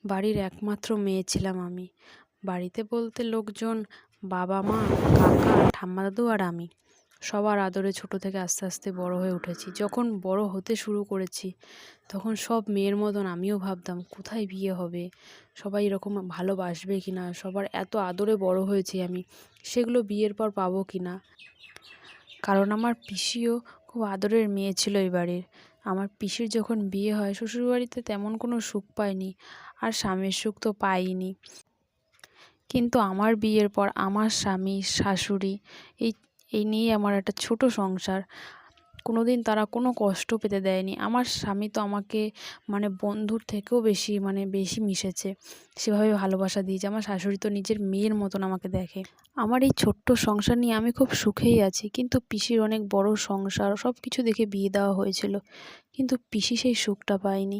বাড়ির একমাত্র মেয়ে ছিলাম আমি। বাড়িতে বলতে লোকজন বাবা মা, কাকা, ঠাম্মা দাদু আর আমি। সবার আদরে ছোট থেকে আস্তে আস্তে বড় হয়ে উঠেছি। যখন বড় হতে শুরু করেছি তখন সব মেয়ের মতন আমিও ভাবতাম কোথায় বিয়ে হবে, সবাই এরকম ভালোবাসবে কিনা, সবার এত আদরে বড় হয়েছি আমি, সেগুলো বিয়ের পর পাবো কিনা। কারণ আমার পিসিও খুব আদরের মেয়ে ছিল এই বাড়ির। আমার পিসির যখন বিয়ে হয় শ্বশুরবাড়িতে তেমন কোনো সুখ পাইনি, আর স্বামীর সুখ তো পাইনি। কিন্তু আমার বিয়ের পর আমার স্বামী, শাশুড়ি, এই এই নিয়ে আমার একটা ছোট সংসার। কোনোদিন তারা কোনো কষ্ট পেতে দেয়নি। আমার স্বামী তো আমাকে বন্ধুর থেকেও বেশি মিশেছে, সেভাবে ভালোবাসা দিয়েছে। আমার শাশুড়ি তো নিজের মেয়ের মতন আমাকে দেখে। আমার এই ছোট্ট সংসার নিয়ে আমি খুব সুখেই আছি। কিন্তু পিসির অনেক বড় সংসার, সব কিছু দেখে বিয়ে দেওয়া হয়েছিল, কিন্তু পিসি সেই সুখটা পায়নি।